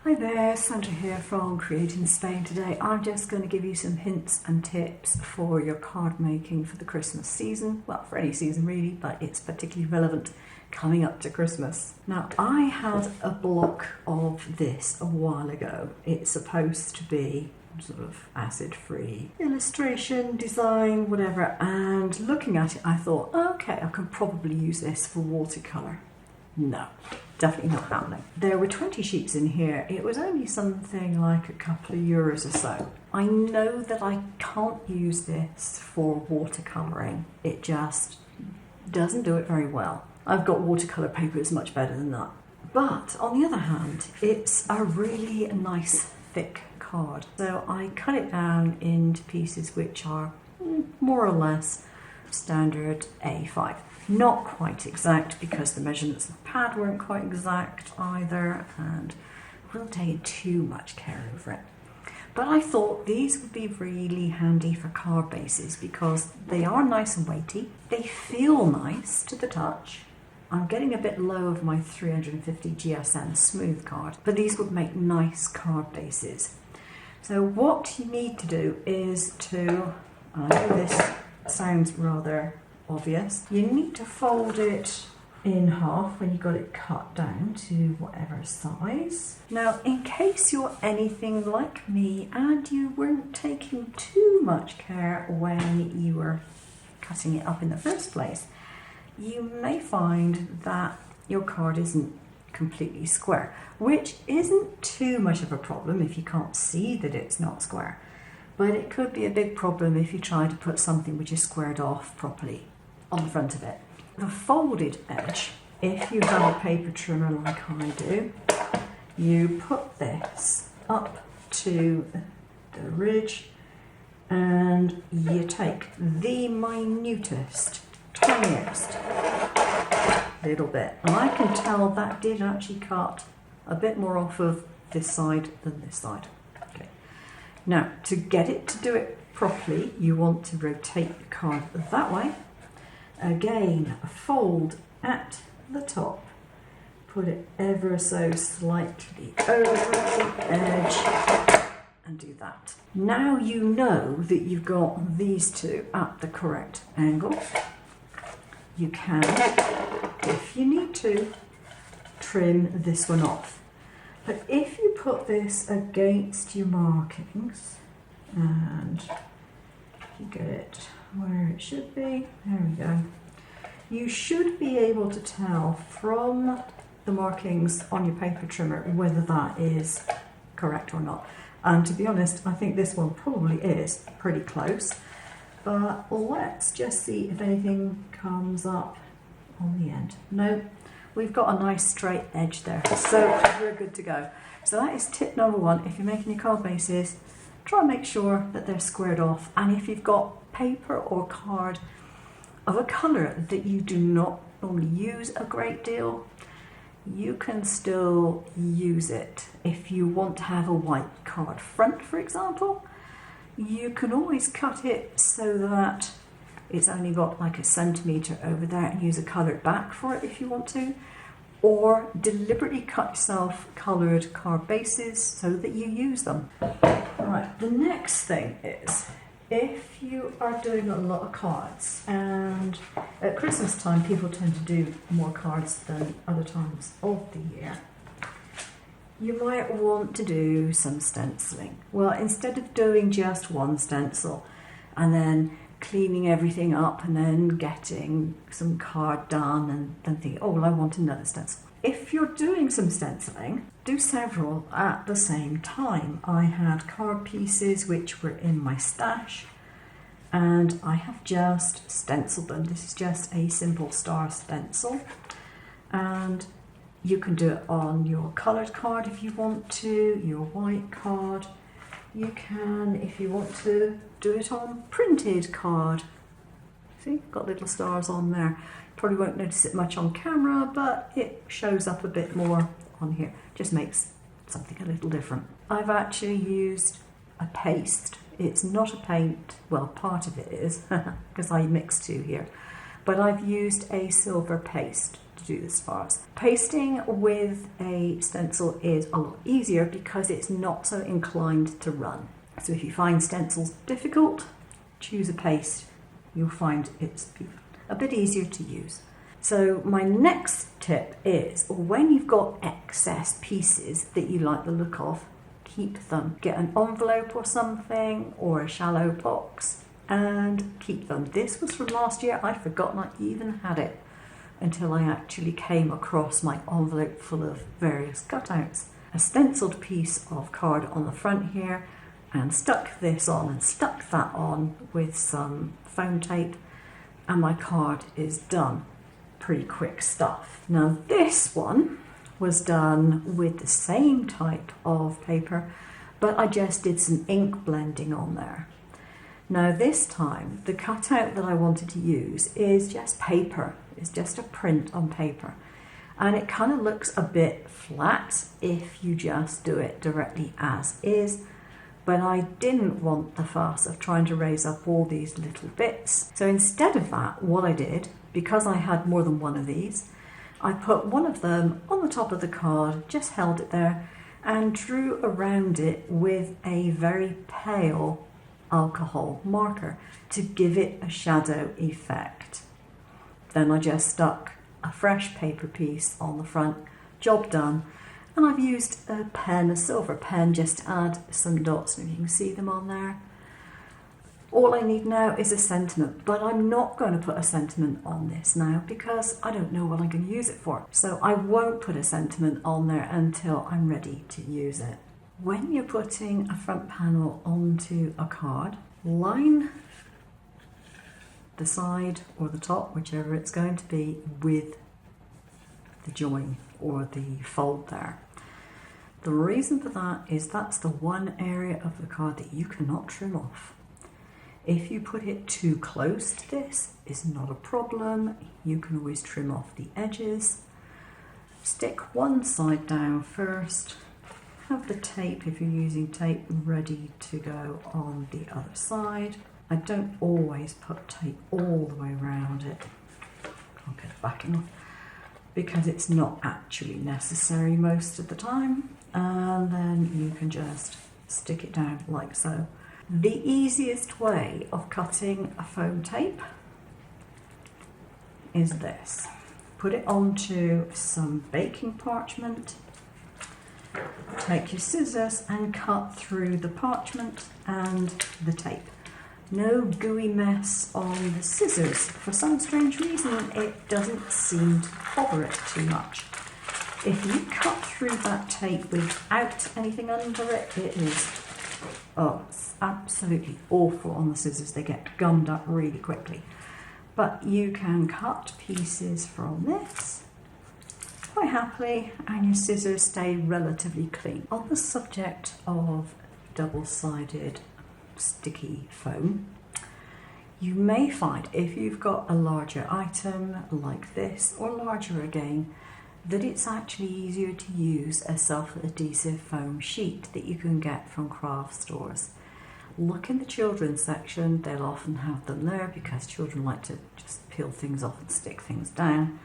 Hi there, Sandra here from createinspain. Today I'm just going to give you some hints and tips for your card making for the Christmas season. Well, for any season really, but it's particularly relevant coming up to Christmas. Now, I had a block of this a while ago. It's supposed to be sort of acid-free illustration, design, whatever, and looking at it I thought, okay, I can probably use this for watercolour. No, definitely not happening. There were 20 sheets in here. It was only something like a couple of euros or so. I know that I can't use this for watercolouring. It just doesn't do it very well. I've got watercolour paper that's much better than that. But on the other hand, it's a really nice thick card. So I cut it down into pieces which are more or less standard A5. Not quite exact because the measurements of the pad weren't quite exact either, and I wasn't taking too much care over it. But I thought these would be really handy for card bases because they are nice and weighty. They feel nice to the touch. I'm getting a bit low of my 350 GSM smooth card, but these would make nice card bases. So what you need to do is to, I know this sounds rather obvious, you need to fold it in half when you got it cut down to whatever size. Now, in case you're anything like me and you weren't taking too much care when you were cutting it up in the first place, you may find that your card isn't completely square, which isn't too much of a problem if you can't see that it's not square. But it could be a big problem if you try to put something which is squared off properly on the front of it. The folded edge, if you have a paper trimmer like I do, you put this up to the ridge and you take the minutest, tiniest little bit. And I can tell that did actually cut a bit more off of this side than this side. Okay. Now, to get it to do it properly, you want to rotate the card that way. Again, fold at the top, put it ever so slightly over the edge and do that. Now you know that you've got these two at the correct angle. You can, if you need to, trim this one off. But if you put this against your markings and you get it where it should be, there we go, you should be able to tell from the markings on your paper trimmer whether that is correct or not. And to be honest, I think this one probably is pretty close, but let's just see if anything comes up on the end. No, we've got a nice straight edge there, so we're good to go. So that is tip number one. If you're making your card bases, try and make sure that they're squared off. And if you've got paper or card of a colour that you do not normally use a great deal, you can still use it. If you want to have a white card front, for example, you can always cut it so that it's only got like a centimetre over there and use a coloured back for it if you want to. Or deliberately cut yourself coloured card bases so that you use them. Right, the next thing is, if you are doing a lot of cards, and at Christmas time people tend to do more cards than other times of the year, you might want to do some stenciling. Well, instead of doing just one stencil and then cleaning everything up and then getting some card done and then thinking, oh, well, I want another stencil. If you're doing some stenciling, do several at the same time. I had card pieces which were in my stash and I have just stenciled them. This is just a simple star stencil, and you can do it on your coloured card if you want to, your white card. You can, if you want to, do it on printed card. See, got little stars on there. Probably won't notice it much on camera, but it shows up a bit more on here. Just makes something a little different. I've actually used a paste. It's not a paint, well, part of it is, because I mix two here. but I've used a silver paste to do this farce. Pasting with a stencil is a lot easier because it's not so inclined to run. So if you find stencils difficult, choose a paste. You'll find it's a bit easier to use. So my next tip is when you've got excess pieces that you like the look of, keep them. Get an envelope or something, or a shallow box, and keep them. This was from last year. I'd forgotten I even had it until I actually came across my envelope full of various cutouts. A stenciled piece of card on the front here, and stuck this on and stuck that on with some foam tape, and my card is done. Pretty quick stuff. Now this one was done with the same type of paper, but I just did some ink blending on there. Now this time the cutout that I wanted to use is just paper. It's just a print on paper, and it kind of looks a bit flat if you just do it directly as is, but I didn't want the fuss of trying to raise up all these little bits. So instead of that, what I did, because I had more than one of these, I put one of them on the top of the card, just held it there, and drew around it with a very pale alcohol marker to give it a shadow effect. Then I just stuck a fresh paper piece on the front, job done. And I've used a pen, a silver pen, just to add some dots, and you can see them on there. All I need now is a sentiment, but I'm not going to put a sentiment on this now because I don't know what I'm going to use it for. So I won't put a sentiment on there until I'm ready to use it. When you're putting a front panel onto a card, line the side or the top, whichever it's going to be, with the join or the fold there. The reason for that is that's the one area of the card that you cannot trim off. If you put it too close to this, it's not a problem. You can always trim off the edges. Stick one side down first. Have the tape, if you're using tape, ready to go on the other side. I don't always put tape all the way around it. I'll get it back enough because it's not actually necessary most of the time. And then you can just stick it down like so. The easiest way of cutting a foam tape is this. Put it onto some baking parchment, take your scissors and cut through the parchment and the tape. No gooey mess on the scissors. For some strange reason it doesn't seem to bother it too much. If you cut through that tape without anything under it, it is, it's absolutely awful on the scissors. They get gummed up really quickly. But you can cut pieces from this quite happily and your scissors stay relatively clean. On the subject of double-sided sticky foam, you may find if you've got a larger item like this, or larger again, that it's actually easier to use a self-adhesive foam sheet that you can get from craft stores. Look in the children's section, they'll often have them there because children like to just peel things off and stick things down.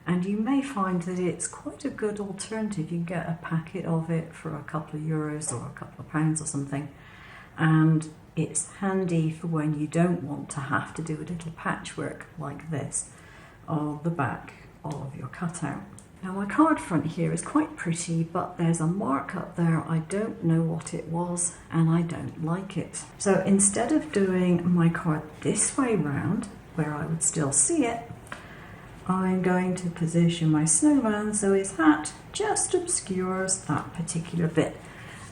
And you may find that it's quite a good alternative. You can get a packet of it for a couple of euros or a couple of pounds or something. And it's handy for when you don't want to have to do a little patchwork like this on the back of your cutout. Now my card front here is quite pretty, but there's a mark up there. I don't know what it was and I don't like it. So instead of doing my card this way round, where I would still see it, I'm going to position my snowman so his hat just obscures that particular bit.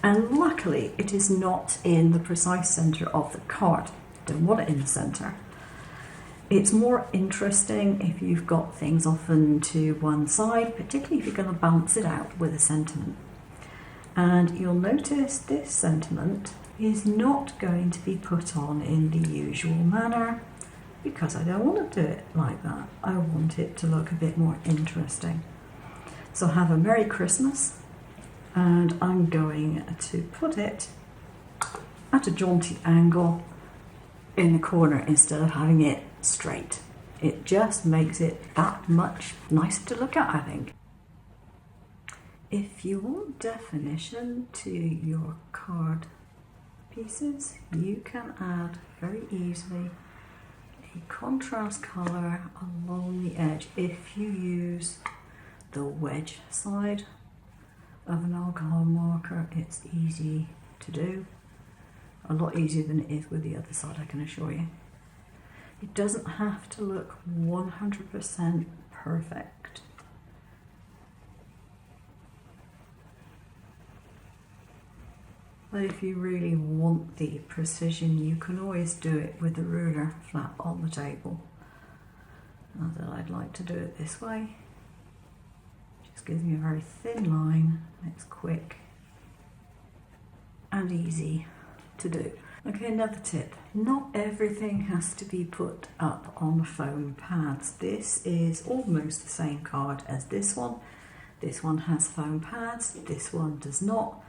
And luckily it is not in the precise centre of the card. Don't want it in the centre. It's more interesting if you've got things often to one side, particularly if you're going to balance it out with a sentiment. And you'll notice this sentiment is not going to be put on in the usual manner because I don't want to do it like that. I want it to look a bit more interesting. So have a Merry Christmas, and I'm going to put it at a jaunty angle in the corner instead of having it straight. It just makes it that much nicer to look at, I think. If you want definition to your card pieces, you can add very easily a contrast colour along the edge. If you use the wedge side of an alcohol marker, it's easy to do. A lot easier than it is with the other side, I can assure you. It doesn't have to look 100% perfect. But if you really want the precision, you can always do it with the ruler flat on the table. Not that I'd like to do it this way. Just gives me a very thin line. It's quick and easy to do. Okay, another tip. Not everything has to be put up on foam pads. This is almost the same card as this one. This one has foam pads, this one does not.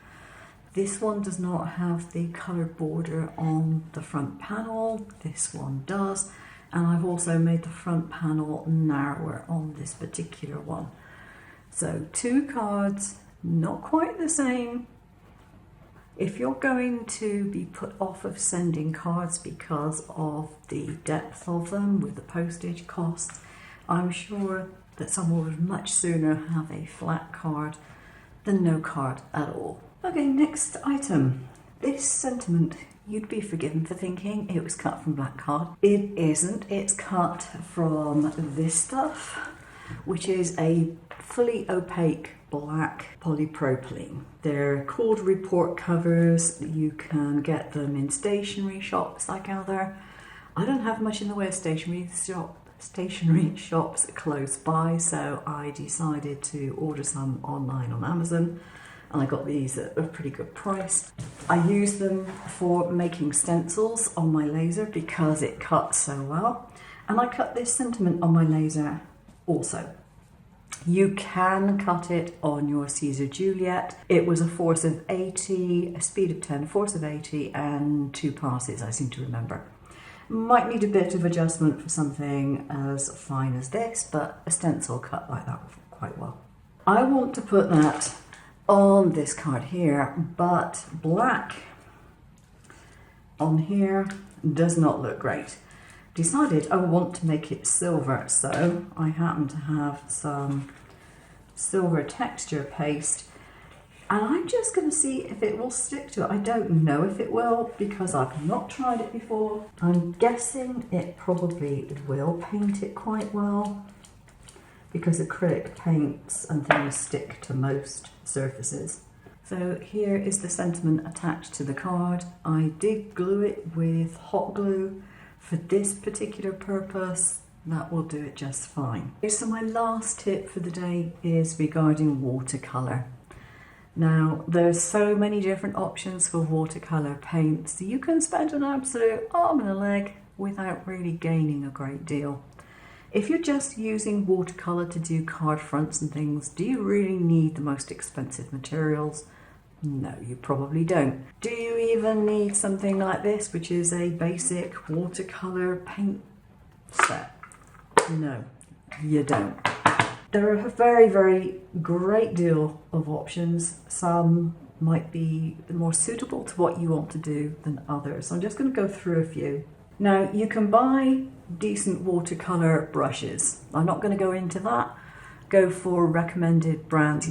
This one does not have the coloured border on the front panel, this one does, and I've also made the front panel narrower on this particular one. So 2 cards, not quite the same. If you're going to be put off of sending cards because of the depth of them with the postage costs, I'm sure that someone would much sooner have a flat card than no card at all. Okay, next item. This sentiment, you'd be forgiven for thinking it was cut from black card. It isn't. It's cut from this stuff, which is a fully opaque black polypropylene. They're called report covers. You can get them in stationery shops, I gather. I don't have much in the way of stationery shops close by, so I decided to order some online on Amazon. And I got these at a pretty good price. I use them for making stencils on my laser because it cuts so well. And I cut this sentiment on my laser also. You can cut it on your Siser Juliet. It was a force of 80, a speed of 10, force of 80 and 2 passes, I seem to remember. Might need a bit of adjustment for something as fine as this, but a stencil cut like that quite well. I want to put that on this card here, but black on here does not look great. Decided I want to make it silver, so I happen to have some silver texture paste, and I'm just going to see if it will stick to it. I don't know if it will because I've not tried it before. I'm guessing it probably will paint it quite well, because acrylic paints and things stick to most surfaces. So here is the sentiment attached to the card. I did glue it with hot glue for this particular purpose. That will do it just fine. So my last tip for the day is regarding watercolour. Now, there's so many different options for watercolour paints. You can spend an absolute arm and a leg without really gaining a great deal. If you're just using watercolour to do card fronts and things, do you really need the most expensive materials? No, you probably don't. Do you even need something like this, which is a basic watercolour paint set? No, you don't. There are a very, very great deal of options. Some might be more suitable to what you want to do than others. So I'm just going to go through a few. Now, you can buy decent watercolour brushes. I'm not going to go into that. Go for recommended brands,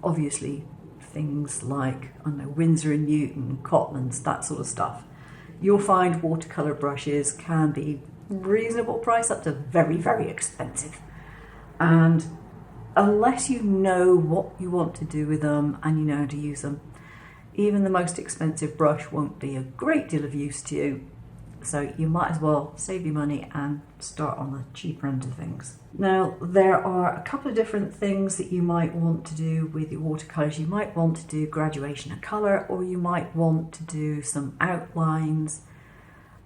obviously things like, I don't know, Winsor & Newton, Cotman's, that sort of stuff. You'll find watercolour brushes can be reasonable price up to very, very expensive. And unless you know what you want to do with them and you know how to use them, even the most expensive brush won't be a great deal of use to you. So you might as well save your money and start on the cheaper end of things. Now, there are a couple of different things that you might want to do with your watercolours. You might want to do graduation of colour, or you might want to do some outlines,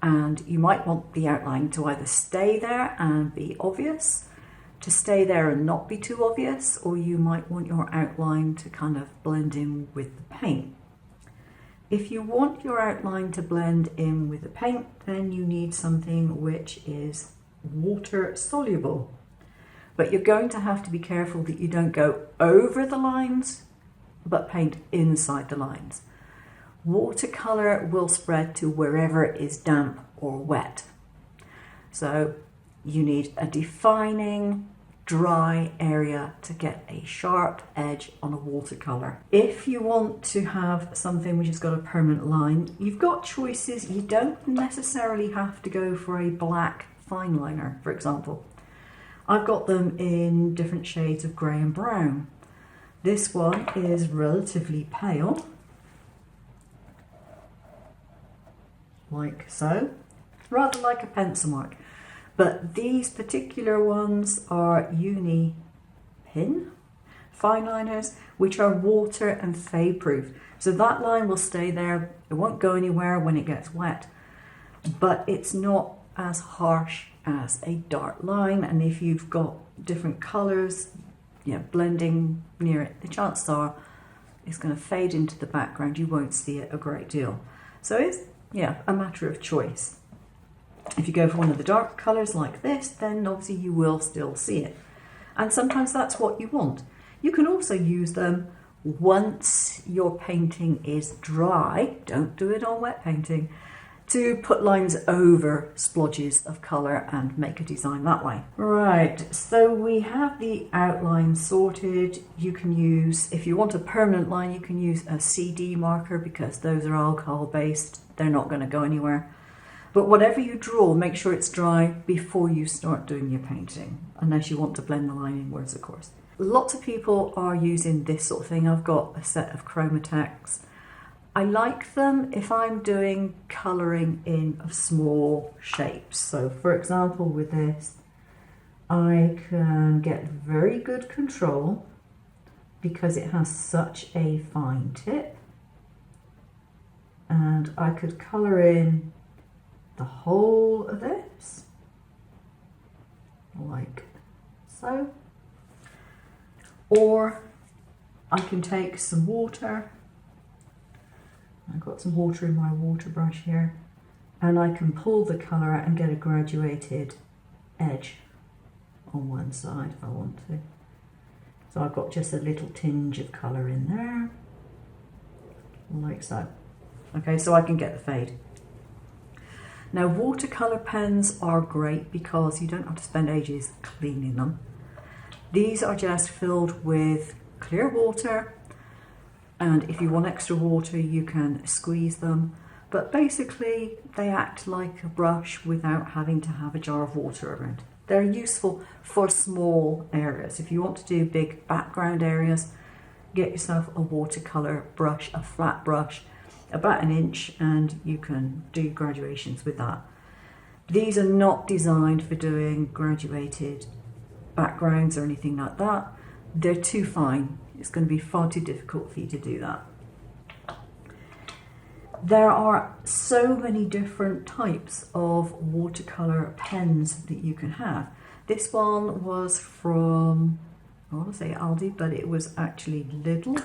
and you might want the outline to either stay there and be obvious, to stay there and not be too obvious, or you might want your outline to kind of blend in with the paint. If you want your outline to blend in with the paint, then you need something which is water soluble. But you're going to have to be careful that you don't go over the lines, but paint inside the lines. Watercolour will spread to wherever it is damp or wet. So you need a defining dry area to get a sharp edge on a watercolour. If you want to have something which has got a permanent line, you've got choices. You don't necessarily have to go for a black fine liner, for example. I've got them in different shades of grey and brown. This one is relatively pale, like so, rather like a pencil mark. But these particular ones are uni pin fine liners, which are water and fade proof. So that line will stay there. It won't go anywhere when it gets wet, but it's not as harsh as a dark line. And if you've got different colours, blending near it, the chances are it's going to fade into the background. You won't see it a great deal. So it's a matter of choice. If you go for one of the dark colours like this, then obviously you will still see it. And sometimes that's what you want. You can also use them once your painting is dry, don't do it on wet painting, to put lines over splodges of colour and make a design that way. Right, so we have the outline sorted. You can use, if you want a permanent line, you can use a CD marker because those are alcohol based. They're not going to go anywhere. But whatever you draw, make sure it's dry before you start doing your painting, unless you want to blend the line inwards, of course. Lots of people are using this sort of thing. I've got a set of Chromatacs. I like them if I'm doing colouring in of small shapes. So for example, with this, I can get very good control because it has such a fine tip. And I could colour in the whole of this, like so. Or I can take some water. I've got some water in my water brush here, and I can pull the colour out and get a graduated edge on one side if I want to. So I've got just a little tinge of colour in there, like so. Okay, so I can get the fade. Now, watercolour pens are great because you don't have to spend ages cleaning them. These are just filled with clear water, and if you want extra water you can squeeze them, but basically they act like a brush without having to have a jar of water around. They're useful for small areas. If you want to do big background areas, get yourself a watercolour brush, a flat brush, about 1 inch, and you can do graduations with that. These are not designed for doing graduated backgrounds or anything like that. They're too fine. It's going to be far too difficult for you to do that. There are so many different types of watercolour pens that you can have. This one was from, I want to say Aldi, but it was actually Lidl,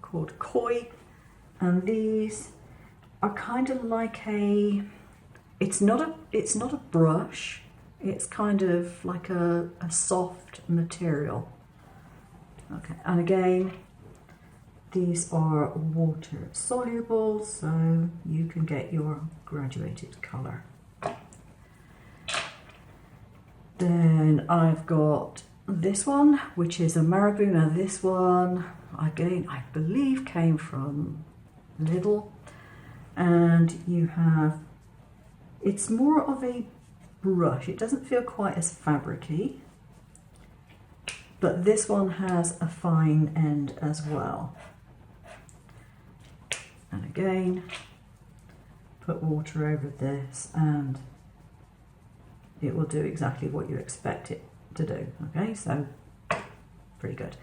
called Koi. And these are kind of like it's not a brush, it's kind of like a soft material. Okay, and again, these are water soluble, so you can get your graduated colour. Then I've got this one, which is a Marabou. Now this one, again, I believe came from Lidl, and you have, it's more of a brush. It doesn't feel quite as fabricy, but this one has a fine end as well. And again, put water over this and it will do exactly what you expect it to do. Okay, so pretty good.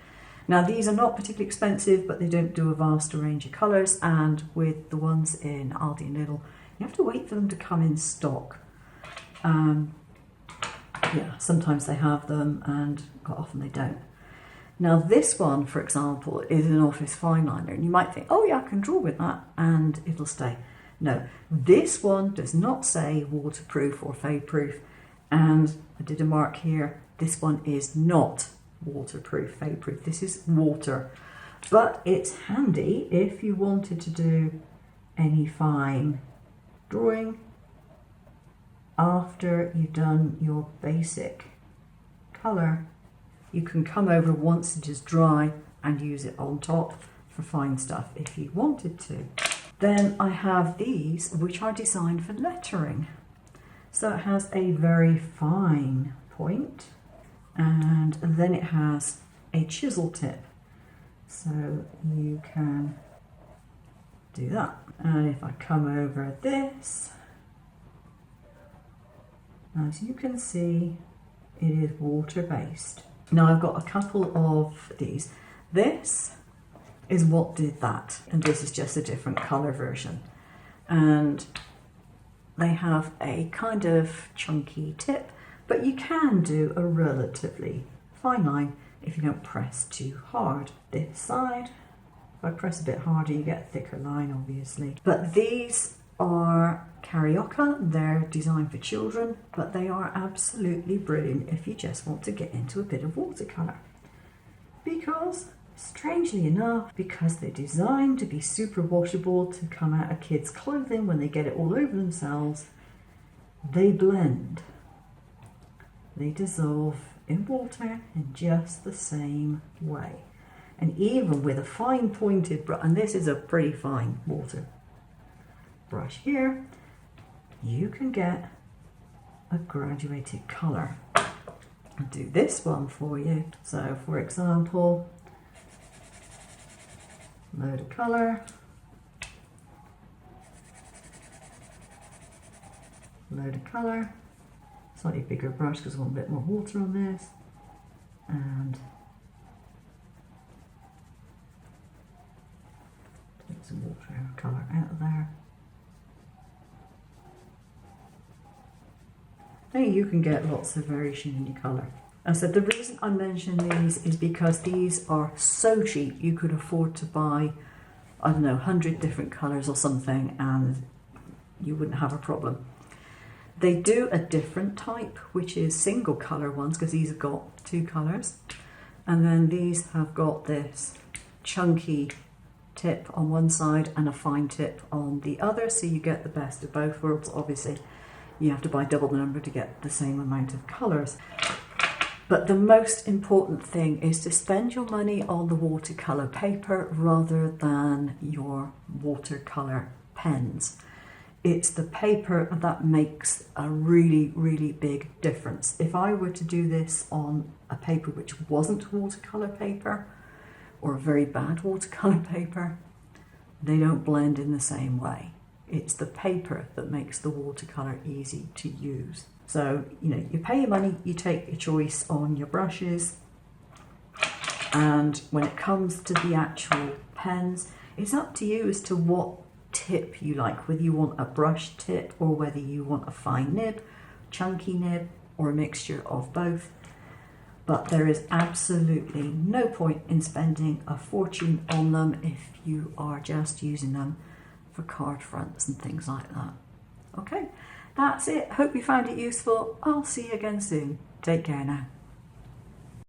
Now these are not particularly expensive, but they don't do a vast range of colours, and with the ones in Aldi and Lidl, you have to wait for them to come in stock. Yeah, sometimes they have them and quite often they don't. Now this one, for example, is an office fine liner, and you might think, oh yeah, I can draw with that and it'll stay. No, this one does not say waterproof or fade proof. And I did a mark here. This one is not waterproof, fade proof. This is water. But it's handy if you wanted to do any fine drawing after you've done your basic colour. You can come over once it is dry and use it on top for fine stuff if you wanted to. Then I have these which are designed for lettering. So it has a very fine point and then it has a chisel tip. So you can do that. And if I come over this, as you can see, it is water based. Now I've got a couple of these. This is what did that, and this is just a different colour version. And they have a kind of chunky tip, but you can do a relatively fine line if you don't press too hard. This side, if I press a bit harder, you get a thicker line, obviously. But these are carioca. They're designed for children, but they are absolutely brilliant if you just want to get into a bit of watercolour. Because, strangely enough, because they're designed to be super washable, to come out of kids' clothing when they get it all over themselves, they blend. They dissolve in water in just the same way. And even with a fine pointed brush, and this is a pretty fine water brush here, you can get a graduated colour. I'll do this one for you. So for example, load of colour, load of colour, slightly bigger brush because I want a bit more water on this, and take some water colour out of there. Now you can get lots of variation in your colour. I said the reason I mention these is because these are so cheap. You could afford to buy, I don't know, 100 different colours or something and you wouldn't have a problem. They do a different type, which is single colour ones, because these have got 2 colours. And then these have got this chunky tip on one side and a fine tip on the other, so you get the best of both worlds. Obviously you have to buy double the number to get the same amount of colours. But the most important thing is to spend your money on the watercolour paper rather than your watercolour pens. It's the paper that makes a really, really big difference. If I were to do this on a paper which wasn't watercolour paper, or a very bad watercolour paper, they don't blend in the same way. It's the paper that makes the watercolour easy to use. So, you know, you pay your money, you take your choice on your brushes, and when it comes to the actual pens, it's up to you as to what tip you like, whether you want a brush tip or whether you want a fine nib, chunky nib, or a mixture of both. But there is absolutely no point in spending a fortune on them if you are just using them for card fronts and things like that. Okay, that's it. Hope you found it useful. I'll see you again soon. Take care now.